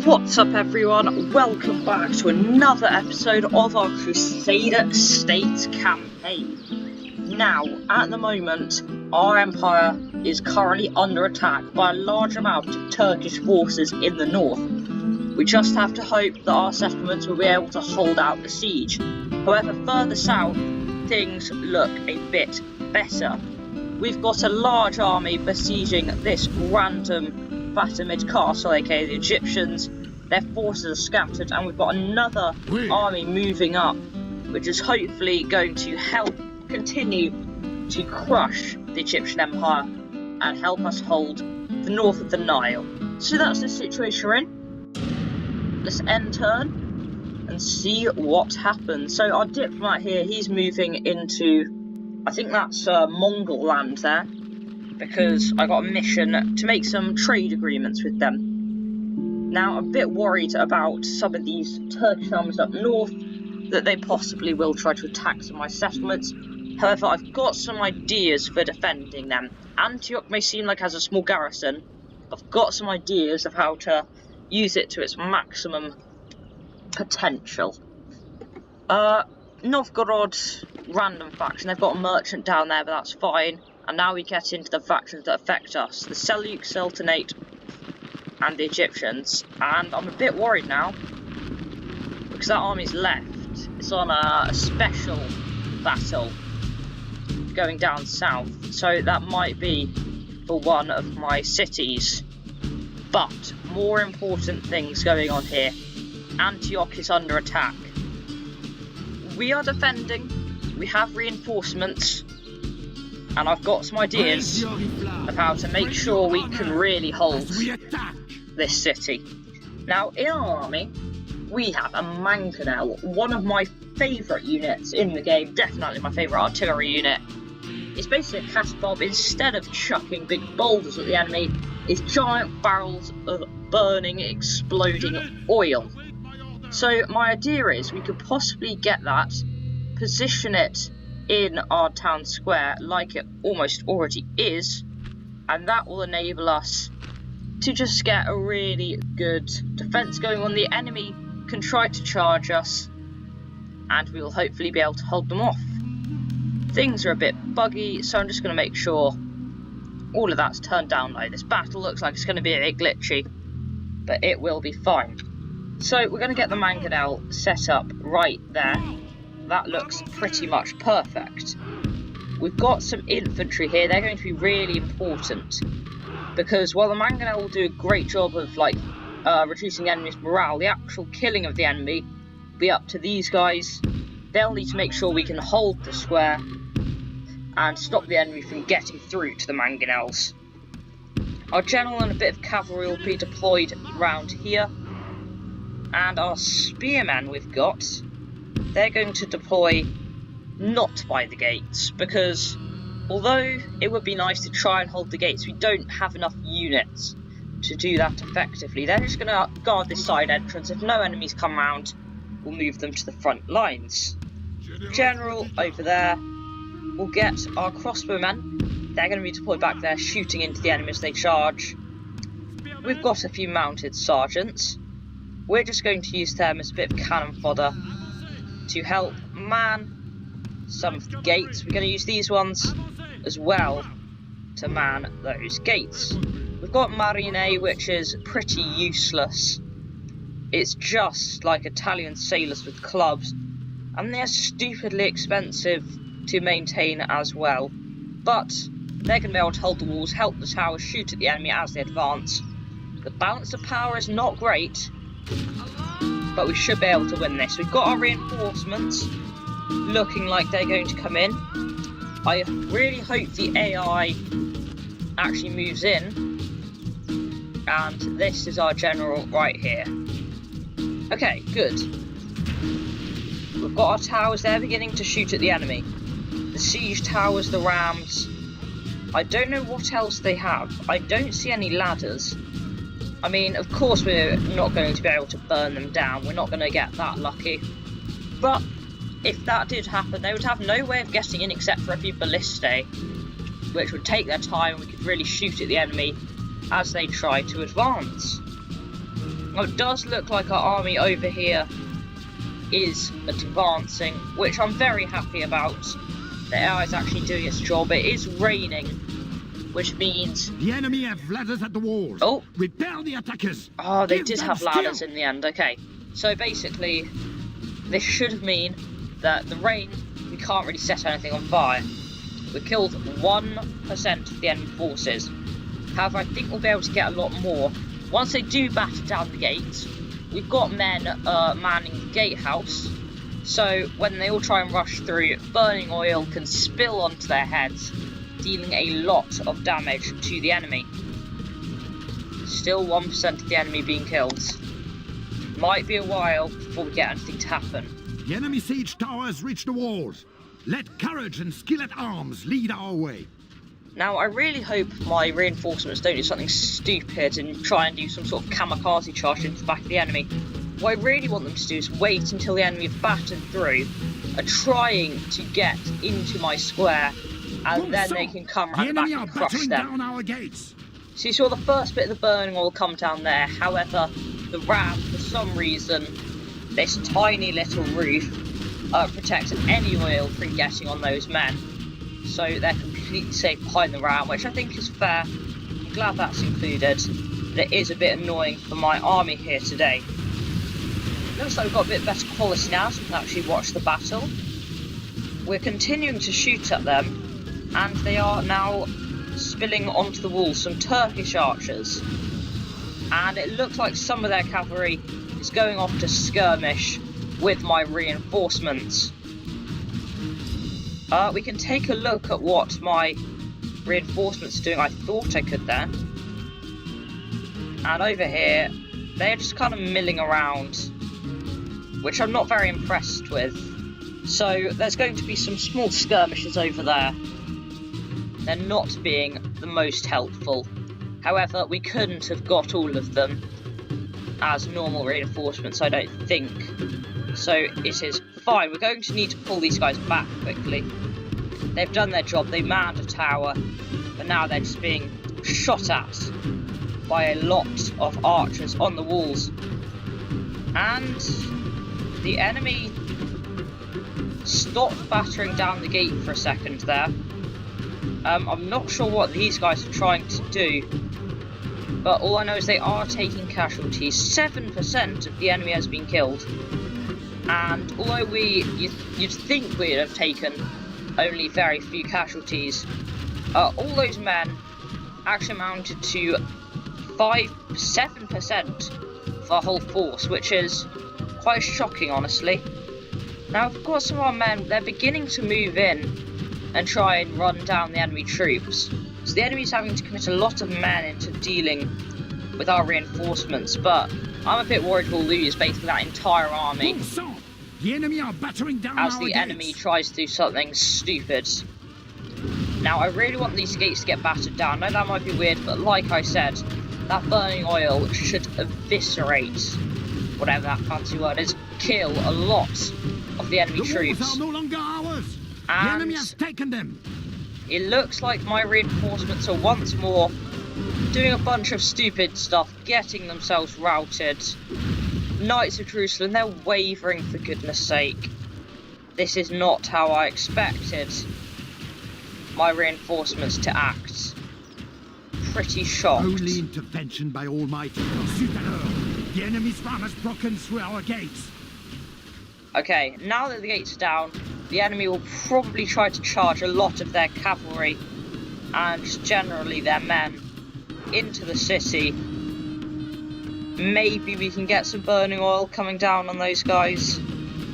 What's up everyone, welcome back to another episode of our Crusader State campaign. Now, at the moment, our empire is currently under attack by a large amount of Turkish forces in the north. We just have to hope that our settlements will be able to hold out the siege. However, further south, things look a bit better. We've got a large army besieging this random Fatimid castle, aka the Egyptians. Their forces are scattered, and we've got another army moving up, which is hopefully going to help continue to crush the Egyptian Empire and help us hold the north of the Nile. So that's the situation we're in. Let's end turn and see what happens. So our diplomat here, he's moving into, I think that's Mongol land there, because I got a mission to make some trade agreements with them. Now, I'm a bit worried about some of these Turkish armies up north, that they possibly will try to attack some of my settlements. However, I've got some ideas for defending them. Antioch may seem like it has a small garrison. I've got some ideas of how to use it to its maximum potential. Novgorod, random faction. They've got a merchant down there, but that's fine. And now we get into the factions that affect us. The Seljuk Sultanate and the Egyptians. And I'm a bit worried now, because that army's left. It's on a special battle going down south. So that might be for one of my cities. But more important things going on here. Antioch is under attack. We are defending. We have reinforcements. And I've got some ideas of how to make sure we can really hold this city. Now, in our army, we have a mangonel, one of my favourite units in the game, definitely my favourite artillery unit. It's basically a cast-bomb. Instead of chucking big boulders at the enemy, it's giant barrels of burning, exploding oil. So my idea is we could possibly get that, position it in our town square like it almost already is, and that will enable us to just get a really good defense going on. The enemy can try to charge us, and we will hopefully be able to hold them off. Things are a bit buggy, so I'm just going to make sure all of that's turned down low. This battle looks like it's going to be a bit glitchy, but it will be fine. So we're going to get the mangonel set up right there. That looks pretty much perfect. We've got some infantry here. They're going to be really important, because while the mangonel will do a great job of reducing the enemy's morale, the actual killing of the enemy will be up to these guys. They'll need to make sure we can hold the square and stop the enemy from getting through to the mangonels. Our general and a bit of cavalry will be deployed around here, and our spearmen we've got, they're going to deploy not by the gates, because although it would be nice to try and hold the gates, we don't have enough units to do that effectively. They're just going to guard this side entrance. If no enemies come round, we'll move them to the front lines. General over there will get our crossbowmen. They're going to be deployed back there, shooting into the enemy as they charge. We've got a few mounted sergeants. We're just going to use them as a bit of cannon fodder to help man some of the gates. We're going to use these ones as well to man those gates. We've got Marine, which is pretty useless. It's just like Italian sailors with clubs, and they're stupidly expensive to maintain as well. But they're going to be able to hold the walls, help the towers, shoot at the enemy as they advance. The balance of power is not great, but we should be able to win this. We've got our reinforcements looking like they're going to come in. I really hope the AI actually moves in. And this is our general right here. Okay, good. We've got our towers, they're beginning to shoot at the enemy. The siege towers, the rams. I don't know what else they have. I don't see any ladders. I mean, of course we're not going to be able to burn them down. We're not going to get that lucky. But if that did happen, they would have no way of getting in except for a few ballistae, which would take their time. We could really shoot at the enemy as they try to advance. It does look like our army over here is advancing, which I'm very happy about. The AI is actually doing its job. It is raining, which means... The enemy have ladders at the walls. Oh. Repel the attackers. Oh, they Give did them have ladders skill. in the end. Okay. So basically, this should mean that the rain, we can't really set anything on fire. We killed 1% of the enemy forces. However, I think we'll be able to get a lot more. Once they do batter down the gates, we've got men manning the gatehouse. So when they all try and rush through, burning oil can spill onto their heads, dealing a lot of damage to the enemy. Still 1% of the enemy being killed. Might be a while before we get anything to happen. The enemy siege towers reach the walls. Let courage and skill at arms lead our way. Now, I really hope my reinforcements don't do something stupid and try and do some sort of kamikaze charge into the back of the enemy. What I really want them to do is wait until the enemy have battered through, are trying to get into my square, and then they can come around the back and crush them. Down our gates. So you saw the first bit of the burning oil come down there. However, the ram, for some reason, this tiny little roof protects any oil from getting on those men. So they're completely safe behind the ram, which I think is fair. I'm glad that's included. But it is a bit annoying for my army here today. Looks like we've got a bit better quality now, so we can actually watch the battle. We're continuing to shoot at them, and they are now spilling onto the walls some Turkish archers. And it looks like some of their cavalry is going off to skirmish with my reinforcements. We can take a look at what my reinforcements are doing. I thought I could there. And over here, they're just kind of milling around, which I'm not very impressed with. So there's going to be some small skirmishes over there. They're not being the most helpful. However, we couldn't have got all of them as normal reinforcements, I don't think. So it is fine. We're going to need to pull these guys back quickly. They've done their job. They manned a tower, but now they're just being shot at by a lot of archers on the walls. And the enemy stopped battering down the gate for a second there. I'm not sure what these guys are trying to do, but all I know is they are taking casualties. 7% of the enemy has been killed, and although you'd think we'd have taken only very few casualties, all those men actually amounted to 7% of our whole force, which is quite shocking, honestly. Now, of course, some of our men, they're beginning to move in and try and run down the enemy troops. So the enemy's having to commit a lot of men into dealing with our reinforcements, but I'm a bit worried we'll lose basically that entire army. The enemy are battering down as our the gates. enemy tries to do something stupid. Now, I really want these gates to get battered down. I know that might be weird, but like I said, that burning oil should eviscerate, whatever that fancy word is, kill a lot of the enemy troops. Walls are no longer ours. And the enemy has taken them. It looks like my reinforcements are once more doing a bunch of stupid stuff, getting themselves routed. Knights of Jerusalem, they're wavering for goodness sake. This is not how I expected my reinforcements to act. Pretty shocked. Only intervention by Almighty Crusader. The enemy's farm has broken through our gates. Okay, now that the gates are down, the enemy will probably try to charge a lot of their cavalry and just generally their men into the city. Maybe we can get some burning oil coming down on those guys.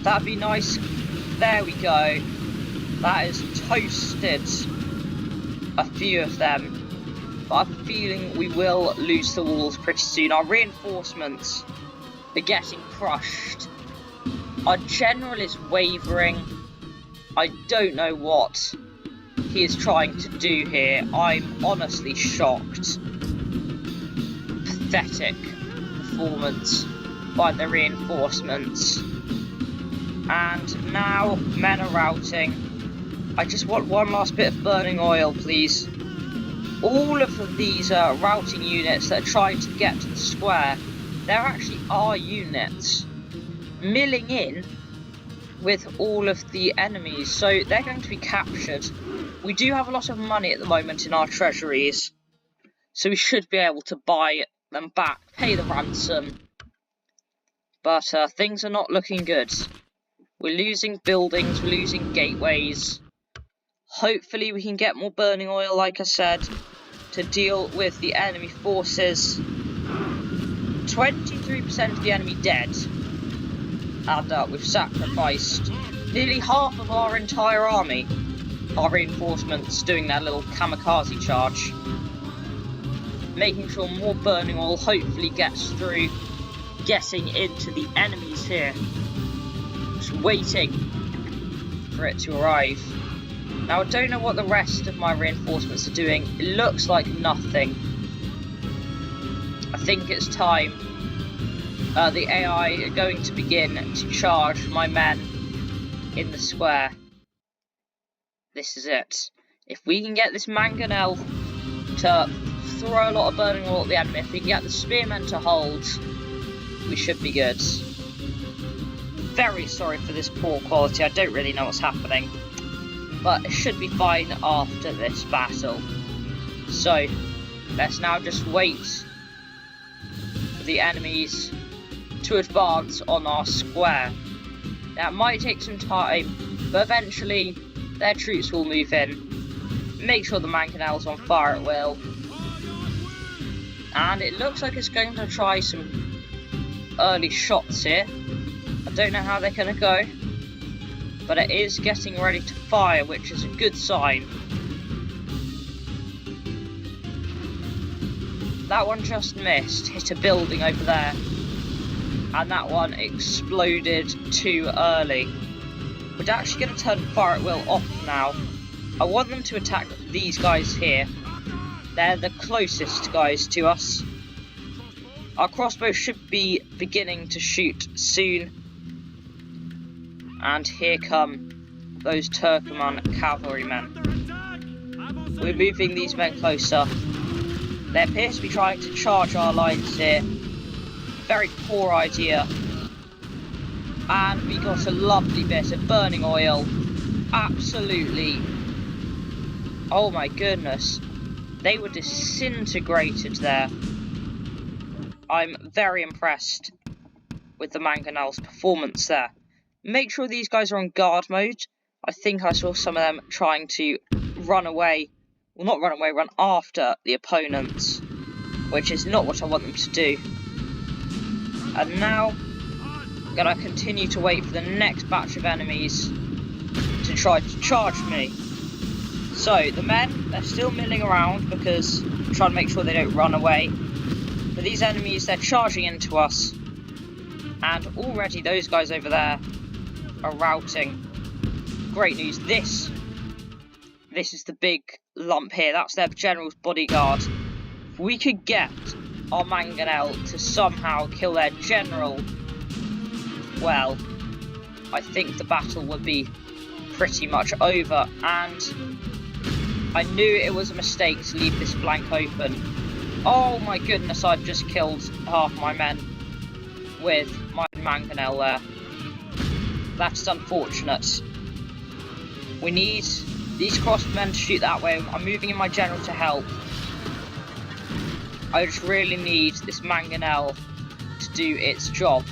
That'd be nice. There we go. That has toasted a few of them. But I have a feeling we will lose the walls pretty soon. Our reinforcements are getting crushed. Our general is wavering. I don't know what he is trying to do here. I'm honestly shocked. Pathetic performance by the reinforcements. And now men are routing. I just want one last bit of burning oil, please. All of these routing units that are trying to get to the square there actually are units milling in with all of the enemies, so they're going to be captured. We do have a lot of money at the moment in our treasuries, so we should be able to buy them back, pay the ransom. But things are not looking good. We're losing buildings, we're losing gateways. Hopefully we can get more burning oil, like I said, to deal with the enemy forces. 23% of the enemy dead. And we've sacrificed nearly half of our entire army. Our reinforcements doing their little kamikaze charge. Making sure more burning oil hopefully gets through, getting into the enemies here. Just waiting for it to arrive. Now, I don't know what the rest of my reinforcements are doing. It looks like nothing. I think it's time. The AI are going to begin to charge my men in the square. This is it. If we can get this mangonel to throw a lot of burning oil at the enemy, if we can get the spearmen to hold, we should be good. Very sorry for this poor quality. I don't really know what's happening, but it should be fine after this battle. So, let's now just wait for the enemies to advance on our square. Now, it might take some time, but eventually their troops will move in. Make sure the mangonel's on fire at will. And it looks like it's going to try some early shots here. I don't know how they're going to go, but it is getting ready to fire, which is a good sign. That one just missed, hit a building over there, and that one exploded too early. We're actually going to turn fire at will off now. I want them to attack these guys here. They're the closest guys to us. Our crossbows should be beginning to shoot soon. And here come those Turkoman cavalrymen. We're moving these men closer. They appear to be trying to charge our lines here. Very poor idea. And we got a lovely bit of burning oil. Absolutely. Oh my goodness. They were disintegrated there. I'm very impressed with the mangonel's performance there. Make sure these guys are on guard mode. I think I saw some of them trying to run away. Well, not run away, run after the opponents, which is not what I want them to do. And now, I'm going to continue to wait for the next batch of enemies to try to charge me. So, the men, they're still milling around because I'm trying to make sure they don't run away. But these enemies, they're charging into us. And already those guys over there are routing. Great news. This is the big lump here. That's their general's bodyguard. If we could get our mangonel to somehow kill their general, well, I think the battle would be pretty much over. And I knew it was a mistake to leave this flank open. Oh my goodness, I've just killed half my men with my mangonel there. That's unfortunate. We need these crossmen to shoot that way. I'm moving in my general to help. I just really need this mangonel to do its job.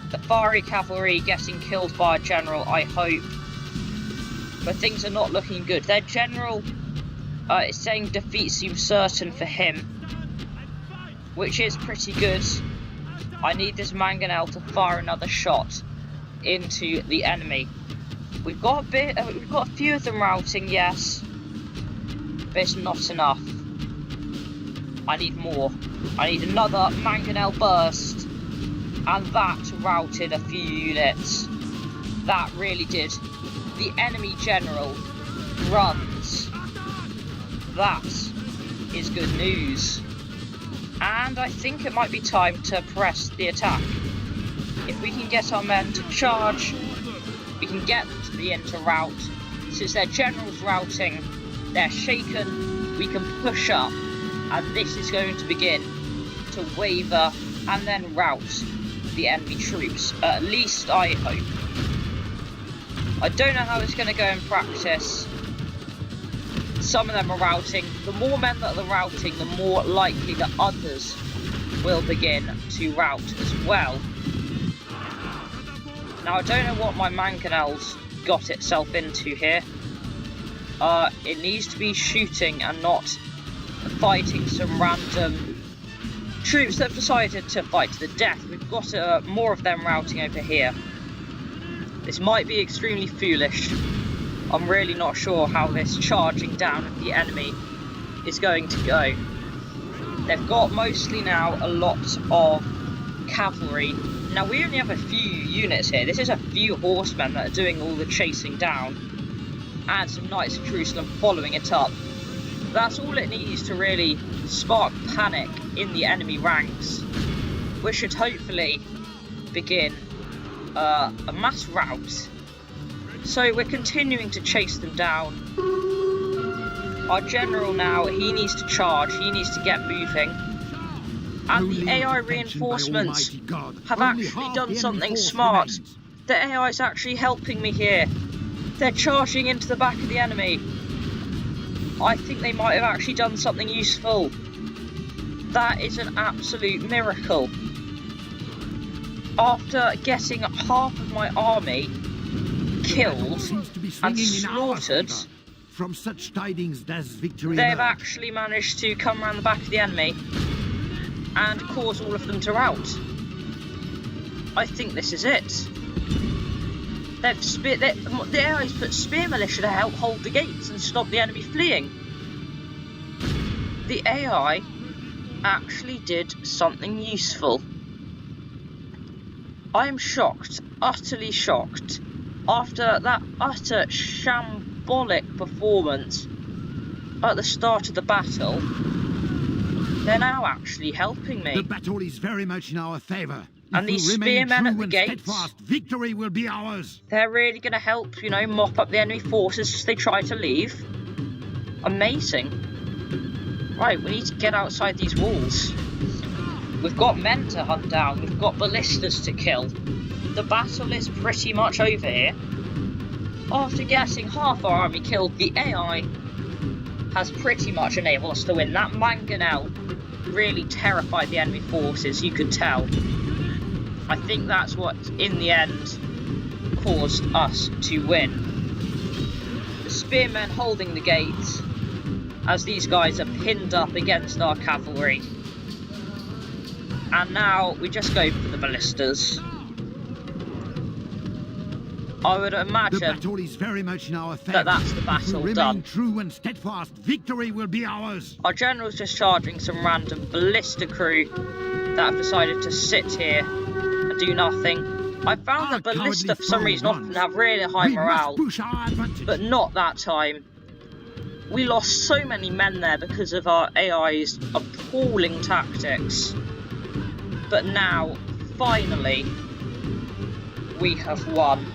The fiery cavalry getting killed by a general, I hope. But things are not looking good. Their general is saying defeat seems certain for him, which is pretty good. I need this mangonel to fire another shot into the enemy. We've got a few of them routing, yes, but it's not enough. I need more. I need another mangonel burst, and that routed a few units. That really did. The enemy general runs. That is good news. And I think it might be time to press the attack. If we can get our men to charge, we can get them to begin to rout. Since their general's routing, they're shaken, we can push up, and this is going to begin to waver and then rout the enemy troops. At least I hope. I don't know how it's going to go in practice. Some of them are routing. The more men that are routing, the more likely that others will begin to rout as well. Now, I don't know what my mangonel's got itself into here. It needs to be shooting and not fighting some random troops that have decided to fight to the death. We've got more of them routing over here. This might be extremely foolish. I'm really not sure how this charging down of the enemy is going to go. They've got mostly now a lot of cavalry. Now we only have a few units here. This is a few horsemen that are doing all the chasing down. And some Knights of Jerusalem following it up. That's all it needs to really spark panic in the enemy ranks. Which should hopefully begin a mass rout. So we're continuing to chase them down. Our general now, he needs to charge, he needs to get moving. And the AI reinforcements have actually done something smart. The AI is actually helping me here. They're charging into the back of the enemy. I think they might have actually done something useful. That is an absolute miracle. After getting half of my army killed and slaughtered, from such tidings does victory they've emerge. actually managed to come around the back of the enemy and cause all of them to rout. I think this is it. The AI's put spear militia to help hold the gates and stop the enemy fleeing. The AI actually did something useful. I am shocked, utterly shocked. After that utter shambolic performance at the start of the battle, they're now actually helping me. The battle is very much in our favour. And these spearmen at the gates, steadfast, victory will be ours. They're really going to help, you know, mop up the enemy forces as they try to leave. Amazing. Right, we need to get outside these walls. We've got men to hunt down, we've got ballistas to kill. The battle is pretty much over here. After getting half our army killed, the AI has pretty much enabled us to win. That mangonel really terrified the enemy forces, you could tell. I think that's what, in the end, caused us to win. The spearmen holding the gates, as these guys are pinned up against our cavalry. And now we just go for the ballistas. I would imagine the battle is very much in our favor. that that's the battle done. True and steadfast, victory will be ours. Our general's just charging some random ballista crew that have decided to sit here and do nothing. I found that ballista for some reason often have really high morale, but not that time. We lost so many men there because of our AI's appalling tactics. But now, finally, we have won.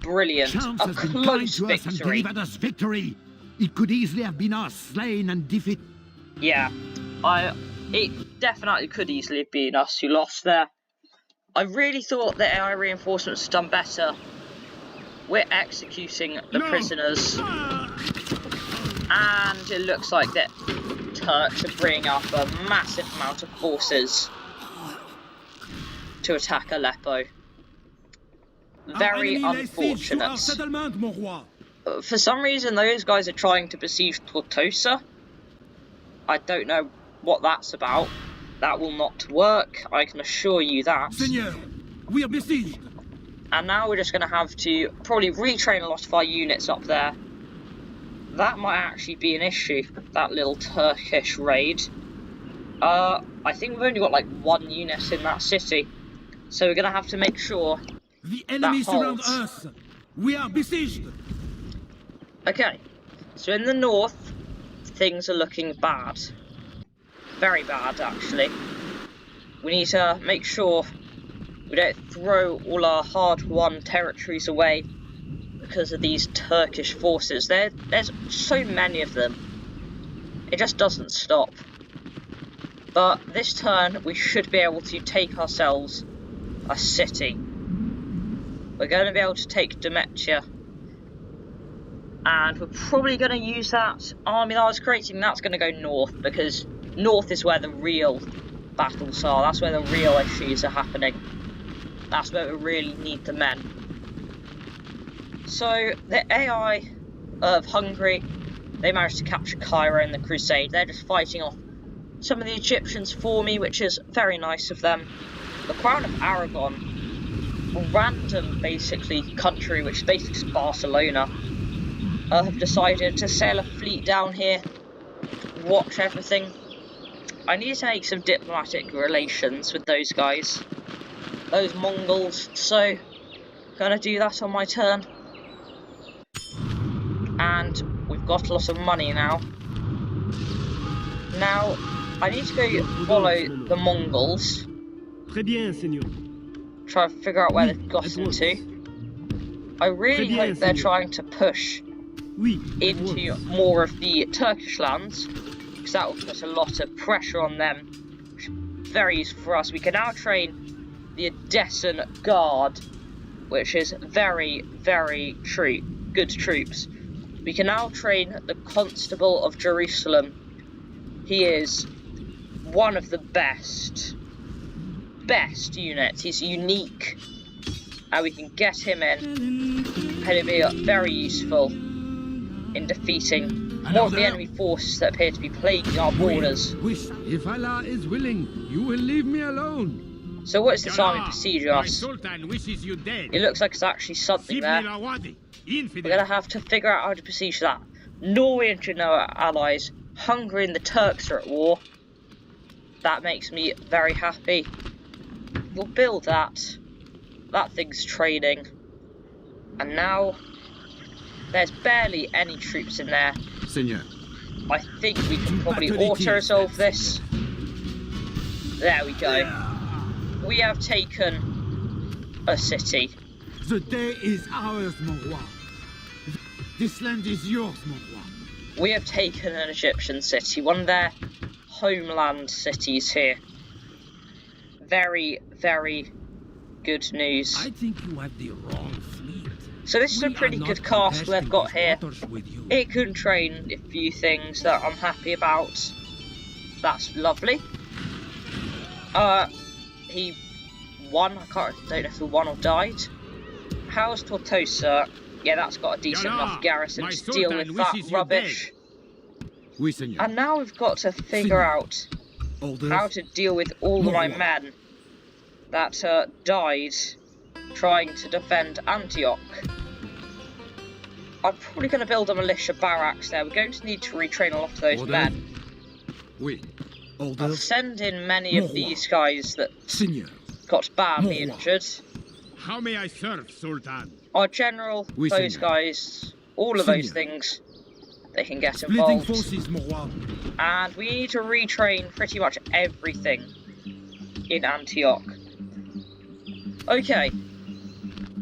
Brilliant. A close victory. Victory. It could easily have been us slain and defeated. Yeah, it definitely could easily have been us who lost there. I really thought the AI reinforcements had done better. We're executing the prisoners. And it looks like the Turks are bringing up a massive amount of forces to attack Aleppo. Very unfortunate. For some reason, those guys are trying to besiege Tortosa. I don't know what that's about. That will not work, I can assure you that. Seigneur, we are besieged. And now we're just going to have to probably retrain a lot of our units up there. That might actually be an issue, that little Turkish raid. I think we've only got like one unit in that city. So we're going to have to make sure the enemy surrounds us. We are besieged. Okay, so in the north, things are looking bad. Very bad, actually. We need to make sure we don't throw all our hard-won territories away because of these Turkish forces. There's so many of them. It just doesn't stop. But this turn, we should be able to take ourselves a city. We're going to be able to take Demetia. And we're probably going to use that army that I was creating. That's going to go north, because north is where the real battles are. That's where the real issues are happening. That's where we really need the men. So, the AI of Hungary, they managed to capture Cairo in the Crusade. They're just fighting off some of the Egyptians for me, which is very nice of them. The Crown of Aragon, a random, basically, country, which is basically Barcelona, have decided to sail a fleet down here, watch everything. I need to make some diplomatic relations with those guys, those Mongols, so gonna do that on my turn. And we've got a lot of money now. Now, I need to go follow the Mongols. Très bien, Seigneur. Try to figure out where they've gotten to. I really hope they're trying to push into more of the Turkish lands, because that will put a lot of pressure on them. Very useful for us. We can now train the Odessan Guard, which is very, very good troops. We can now train the Constable of Jerusalem. He is one of the best units. He's unique, and we can get him in, and it'll be very useful in defeating more of the enemy forces that appear to be plaguing our borders. If Allah is willing, you will leave me alone. So what is this army besieging us? Sultan wishes you dead. It looks like it's actually something there. We're gonna have to figure out how to besiege that. Norway and Genoa are allies. Hungary and the Turks are at war. That makes me very happy. We'll build that. That thing's training. And now, there's barely any troops in there. Seigneur. I think we can probably auto-resolve this. There we go. We have taken a city. The day is ours, mon roi. This land is yours, mon roi. We have taken an Egyptian city, one of their homeland cities here. Very, very good news. I think you have the wrong fleet. So this is a pretty good castle they've got here. It can train a few things that I'm happy about. That's lovely. He won. I don't know if he won or died. How's Tortosa? Yeah, that's got a decent enough garrison to deal with that rubbish. Oui, Seigneur. And now we've got to figure out how to deal with all of my men that died trying to defend Antioch. I'm probably going to build a militia barracks there. We're going to need to retrain a lot of those men. Oui. I'll send in many of these guys that got badly injured. How may I serve, Sultan? Our general, those guys, all of those things, they can get involved. And we need to retrain pretty much everything in Antioch. Okay,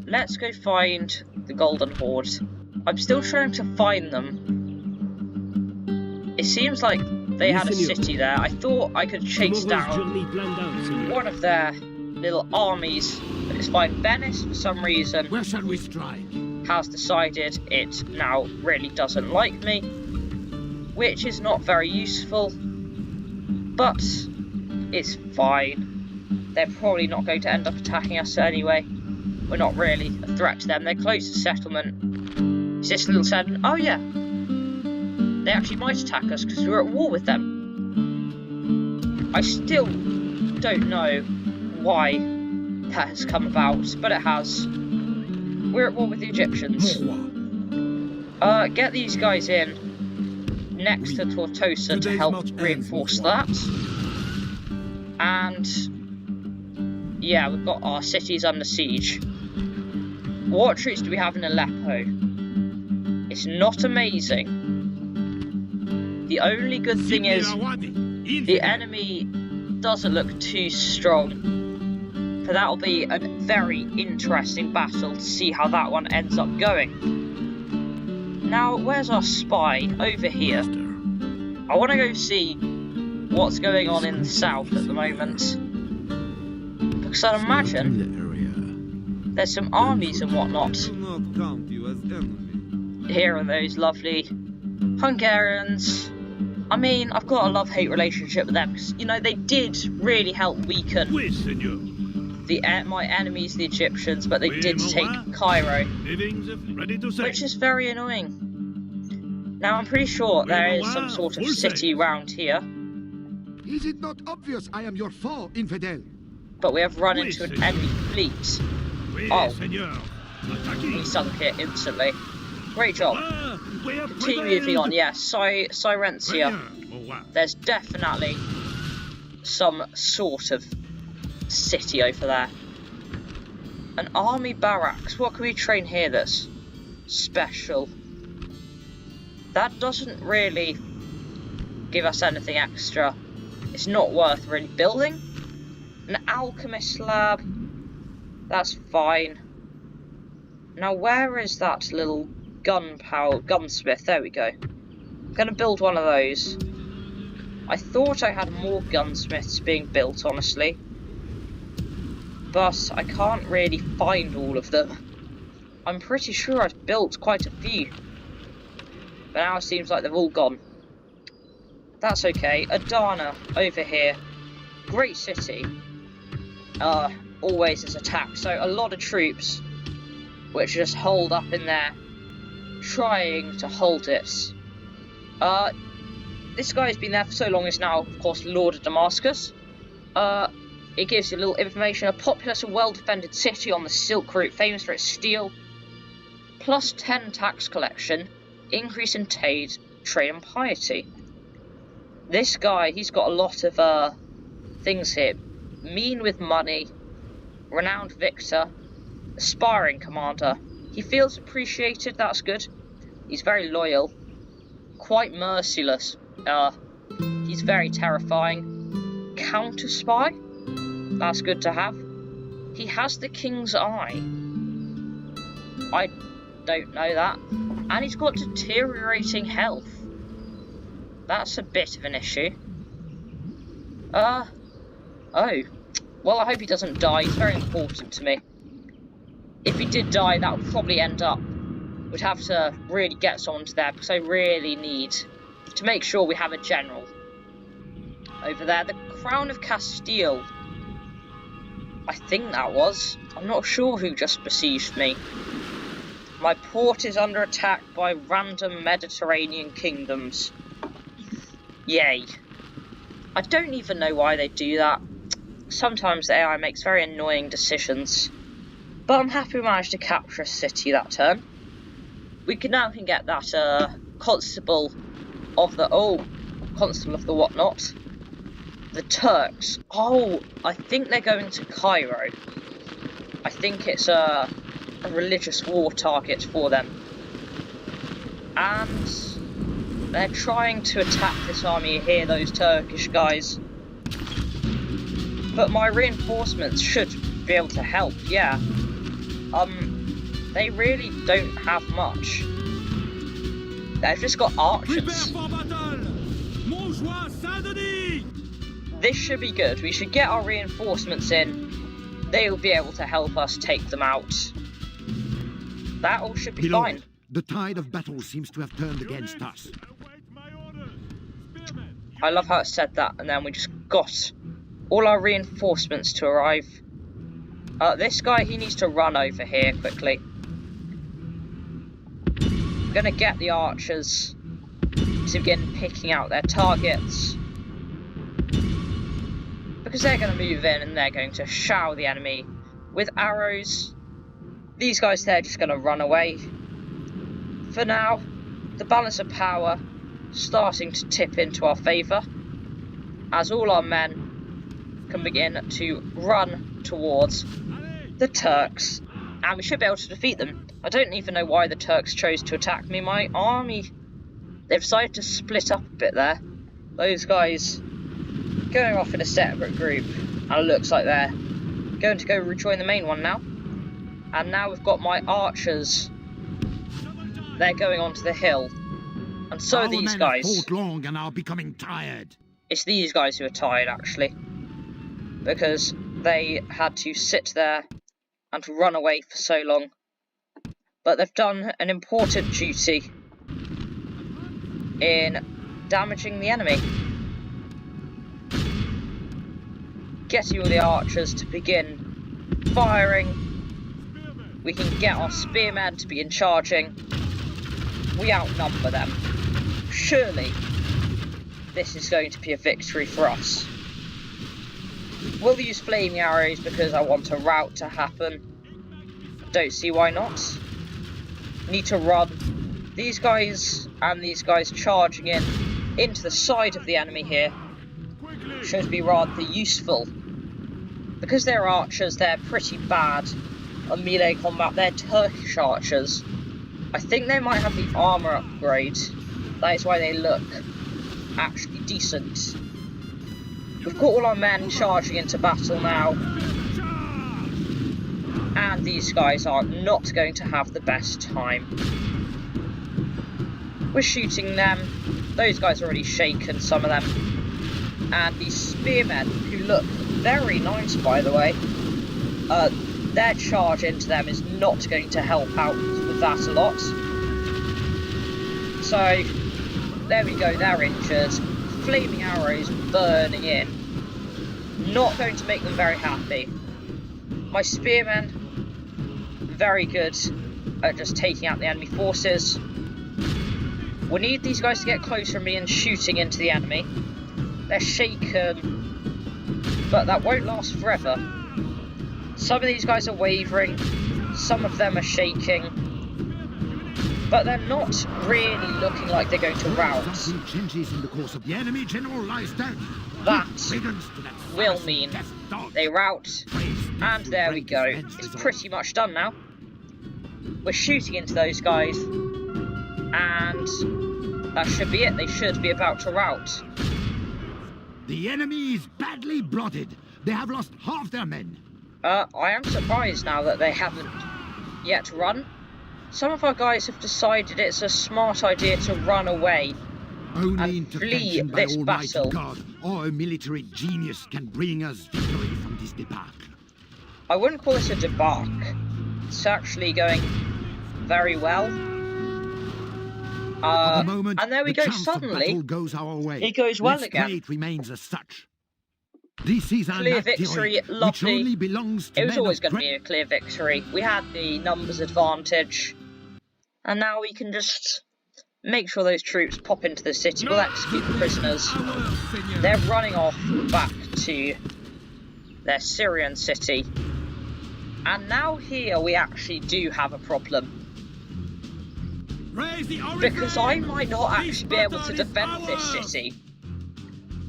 let's go find the Golden Horde. I'm still trying to find them. It seems like they had a city there. I thought I could chase down one of their little armies, but it's fine. Venice, for some reason, Where shall we strike? has decided it now really doesn't like me, which is not very useful, but it's fine. They're probably not going to end up attacking us anyway. We're not really a threat to them. Their closest settlement is this little settlement. Oh yeah, they actually might attack us because we're at war with them. I still don't know why that has come about, but it has. We're at war with the Egyptians. Get these guys in next to Tortosa to help reinforce that. And yeah, we've got our cities under siege. What troops do we have in Aleppo? It's not amazing. The only good thing is the enemy doesn't look too strong. So that'll be a very interesting battle to see how that one ends up going. Now, where's our spy? Over here. I want to go see what's going on in the south at the moment. Because I'd imagine there's some armies and whatnot. Here are those lovely Hungarians. I mean, I've got a love-hate relationship with them because, you know, they did really help weaken my enemies, the Egyptians, but they did take Cairo, which is very annoying. Now, I'm pretty sure there is some sort of city around here. Is it not obvious I am your foe, infidel? But we have run into an enemy fleet. Oh, we sunk it instantly. Great job. Continue moving on. Yes, Silencia. There's definitely some sort of city over there. An army barracks. What can we train here that's special? That doesn't really give us anything extra. It's not worth really building. An alchemist lab. That's fine. Now where is that little gunsmith? There we go. I'm gonna build one of those. I thought I had more gunsmiths being built, honestly, but I can't really find all of them. I'm pretty sure I've built quite a few, but now it seems like they've all gone. That's okay. Adana over here, great city. Always is attacked, so a lot of troops which just hold up in there, trying to hold it. This guy's been there for so long, is now, of course, Lord of Damascus. It gives you a little information. A populous and well-defended city on the Silk Route, famous for its steel. Plus 10 tax collection, increase in trade and piety. This guy, he's got a lot of things here. Mean with money, renowned victor, aspiring commander. He feels appreciated, that's good. He's very loyal, quite merciless. He's very terrifying. Counter spy, that's good to have. He has the king's eye. I don't know that. And he's got deteriorating health. That's a bit of an issue. Oh. Well, I hope he doesn't die. He's very important to me. If he did die, that would probably end up... We'd have to really get someone to there, because I really need to make sure we have a general. Over there, the Crown of Castile. I think that was. I'm not sure who just besieged me. My port is under attack by random Mediterranean kingdoms. Yay. I don't even know why they do that. Sometimes the AI makes very annoying decisions. But I'm happy we managed to capture a city that turn. We now can get that constable of the whatnot. The Turks. Oh, I think they're going to Cairo. I think it's a religious war target for them. And they're trying to attack this army here, those Turkish guys. But my reinforcements should be able to help, yeah. They really don't have much. They've just got archers. This should be good. We should get our reinforcements in. They will be able to help us take them out. That all should be fine. The tide of battle seems to have turned against us. I love how it said that, and then we just got all our reinforcements to arrive. This guy, he needs to run over here quickly. I'm gonna get the archers to begin picking out their targets, because they're gonna move in and they're going to shower the enemy with arrows. These guys, they're just gonna run away. For now, the balance of power starting to tip into our favour, as all our men can begin to run towards the Turks, and we should be able to defeat them. I don't even know why the Turks chose to attack me. My army, they've decided to split up a bit there. Those guys going off in a separate group, and it looks like they're going to go rejoin the main one now. And now we've got my archers. They're going onto the hill, and so are these guys. Fought long and are becoming tired. It's these guys who are tired, actually. Because they had to sit there and run away for so long. But they've done an important duty in damaging the enemy. Getting all the archers to begin firing. We can get our spearmen to begin charging. We outnumber them. Surely, this is going to be a victory for us. We'll use flaming arrows because I want a rout to happen. Don't see why not. Need to run. These guys and these guys charging into the side of the enemy here should be rather useful. Because they're archers, they're pretty bad on melee combat. They're Turkish archers. I think they might have the armour upgrade. That is why they look actually decent. We've got all our men charging into battle now. And these guys are not going to have the best time. We're shooting them. Those guys are already shaken, some of them. And these spearmen, who look very nice by the way, their charge into them is not going to help out with that a lot. So, there we go, they're injured. Flaming arrows burning in. Not going to make them very happy. My spearmen, very good at just taking out the enemy forces. We need these guys to get closer to me and shooting into the enemy. They're shaken, but that won't last forever. Some of these guys are wavering, some of them are shaking, but they're not really looking like they're going to rout. That will mean they rout, and there we go. It's pretty much done now. We're shooting into those guys, and that should be it. They should be about to rout. The enemy is badly blooded. They have lost half their men. I am surprised now that they haven't yet run. Some of our guys have decided it's a smart idea to run away and flee this battle. God, or a military genius can bring us victory from this debacle. I wouldn't call this a debacle. It's actually going very well. And there we go, suddenly, it goes well again. It remains as such. This is clear victory, lovely. It was always going to be a clear victory. We had the numbers advantage. And now we can just make sure those troops pop into the city. We'll execute the prisoners. They're running off back to their Syrian city. And now here we actually do have a problem. Because I might not actually be able to defend this city.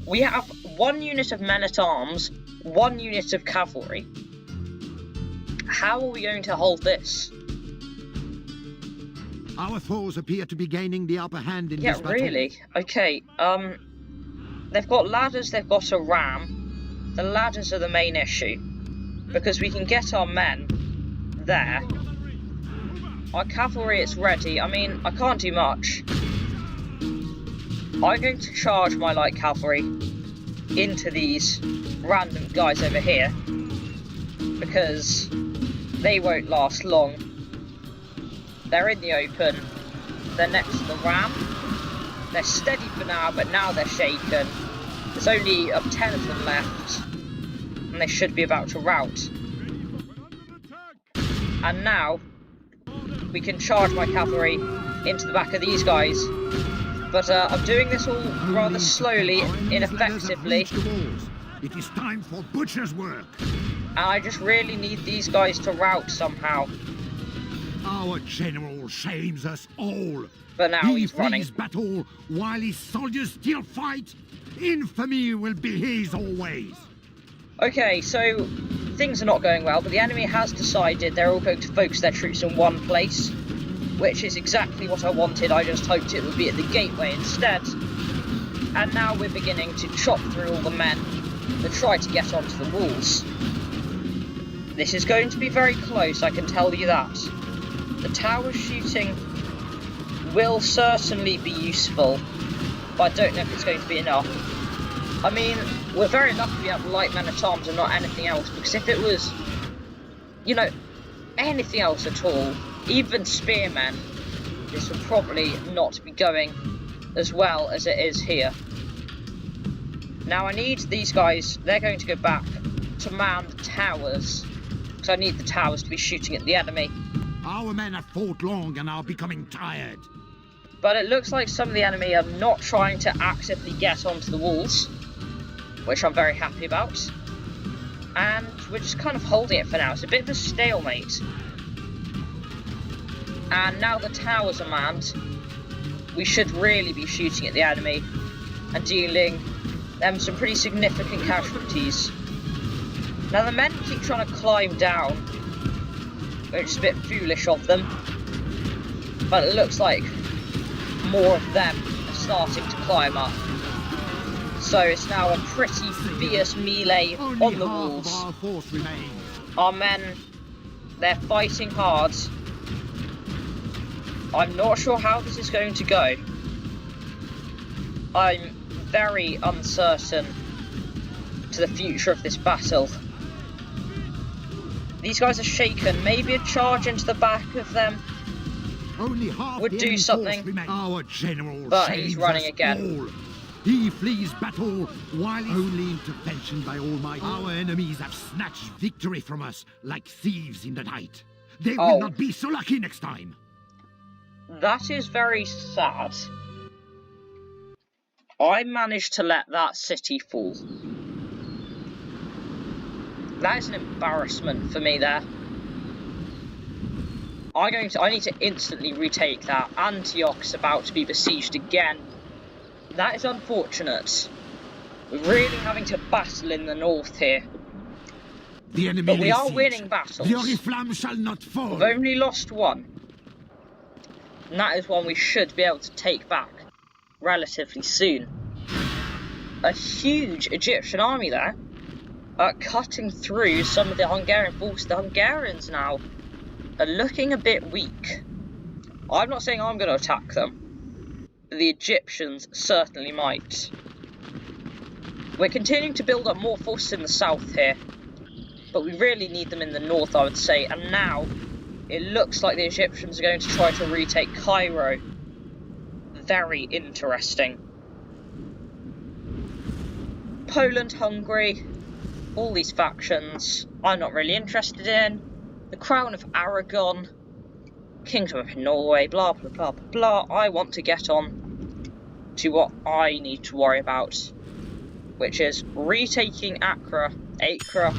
We have 1 unit of men-at-arms, 1 unit of cavalry. How are we going to hold this? Our foes appear to be gaining the upper hand in this battle. Yeah, really? Okay, they've got ladders, they've got a ram. The ladders are the main issue. Because we can get our men there. Our cavalry is ready. I mean, I can't do much. I'm going to charge my light cavalry into these random guys over here. Because they won't last long. They're in the open. They're next to the ram. They're steady for now, but now they're shaken. There's only 10 of them left. And they should be about to rout. And now, we can charge my cavalry into the back of these guys. But I'm doing this all rather slowly, ineffectively. It is time for butcher's work. And I just really need these guys to rout somehow. Our general shames us all. But now he's running. He battle while his soldiers still fight. Infamy will be his always. Okay, so things are not going well, but the enemy has decided they're all going to focus their troops in one place, which is exactly what I wanted. I just hoped it would be at the gateway instead. And now we're beginning to chop through all the men that try to get onto the walls. This is going to be very close, I can tell you that. The tower shooting will certainly be useful, but I don't know if it's going to be enough. I mean, we're very lucky we have light men-at-arms and not anything else, because if it was, you know, anything else at all, even spearmen, this would probably not be going as well as it is here. Now I need these guys, they're going to go back to man the towers, because I need the towers to be shooting at the enemy. Our men have fought long and are becoming tired. But it looks like some of the enemy are not trying to actively get onto the walls, which I'm very happy about. And we're just kind of holding it for now. It's a bit of a stalemate. And now the towers are manned, we should really be shooting at the enemy and dealing them some pretty significant casualties. Now the men keep trying to climb down, which is a bit foolish of them, but it looks like more of them are starting to climb up. So it's now a pretty fierce melee on the walls. Our force remains. Our men, they're fighting hard. I'm not sure how this is going to go. I'm very uncertain to the future of this battle. These guys are shaken. Maybe a charge into the back of them Only half would the do enemy something. force remains. Our general But he's shames running us again. all. He flees battle while only intervention by Almighty. Our enemies have snatched victory from us like thieves in the night. They will not be so lucky next time. That is very sad. I managed to let that city fall. That is an embarrassment for me there. I need to instantly retake that. Antioch's about to be besieged again. That is unfortunate. We're really having to battle in the north here. The enemy But we are siege. winning battles. The Oriflamme shall not fall. We've only lost one. And that is one we should be able to take back relatively soon. A huge Egyptian army there, cutting through some of the Hungarian forces. The Hungarians now are looking a bit weak. I'm not saying I'm going to attack them, but the Egyptians certainly might. We're continuing to build up more forces in the south here, but we really need them in the north, I would say. And now it looks like the Egyptians are going to try to retake Cairo. Very interesting. Poland, Hungary, all these factions I'm not really interested in. The Crown of Aragon, Kingdom of Norway, blah blah blah blah blah. I want to get on to what I need to worry about, which is retaking Acre,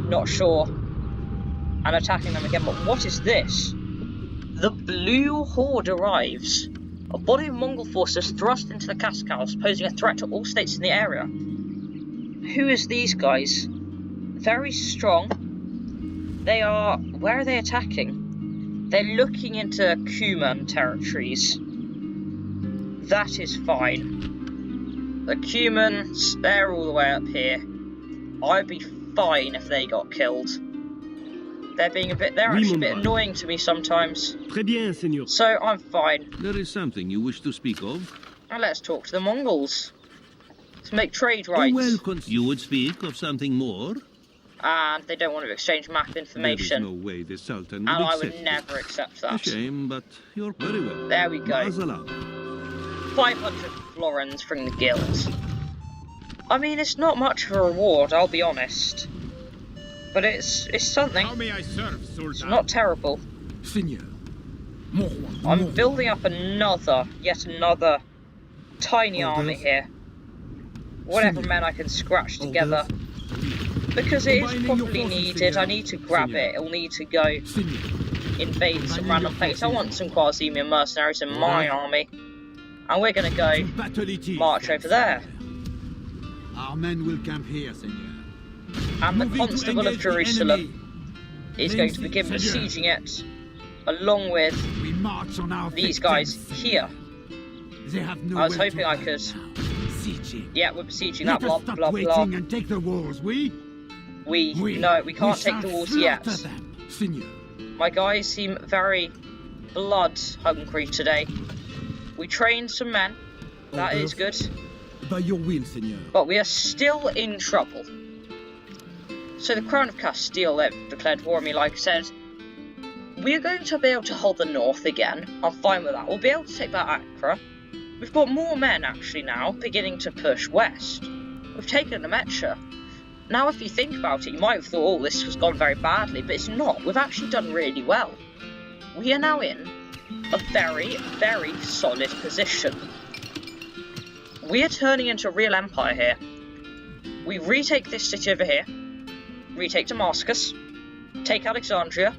not sure, and attacking them again. But what is this? The Blue Horde arrives. A body of Mongol forces thrust into the Kaskals, posing a threat to all states in the area. Who is these guys? Very strong. They are... Where are they attacking? They're looking into Cuman territories. That is fine. The Cumans, they're all the way up here. I'd be fine if they got killed. They're actually a bit annoying to me sometimes. Très bien, Seigneur. So I'm fine. There is something you wish to speak of? And let's talk to the Mongols. Let's make trade rights. You would speak of something more? And they don't want to exchange map information. There is no way the Sultan And would I accept would never accept it. that. A shame, but you're very well. There we go. Mazel 500 florins from the guild. I mean, it's not much of a reward, I'll be honest. But it's something. How may I serve, Sultan? It's not terrible. Seigneur. I'm building up yet another tiny army here. Whatever men I can scratch together. Because it is probably needed. I need to grab it. It'll need to go invade some random place. I want some Quasimian mercenaries in my army. And we're gonna go march over there. Our men will camp here, Seigneur. And the Constable of Jerusalem is going to begin besieging it, along with We march on our these guys victims. here. They have no I was way hoping to I run could. now. Sieging. Yeah, we're besieging that, Let blah us stop blah waiting blah. and take the walls, No, we can't take the walls yet. Them, Seigneur. My guys seem very blood hungry today. We trained some men, that is good. By your will, Seigneur. But we are still in trouble. So the Crown of Castile, they've declared war on me, like I said. We are going to be able to hold the north again. I'm fine with that. We'll be able to take back Accra. We've got more men, actually, now, beginning to push west. We've taken Nemetra. Now, if you think about it, you might have thought, oh, this has gone very badly, but it's not. We've actually done really well. We are now in a very, very solid position. We are turning into a real empire here. We retake this city over here, retake Damascus, take Alexandria,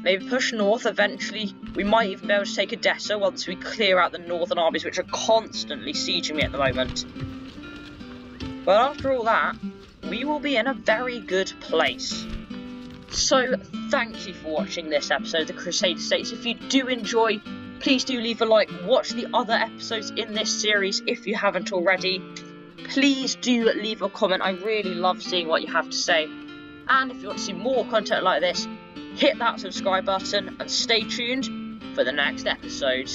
maybe push north. Eventually, we might even be able to take Edessa once we clear out the northern armies, which are constantly sieging me at the moment. But after all that, we will be in a very good place. So, thank you for watching this episode of the Crusader States. If you do enjoy, please do leave a like. Watch the other episodes in this series if you haven't already. Please do leave a comment. I really love seeing what you have to say. And if you want to see more content like this, hit that subscribe button and stay tuned for the next episode.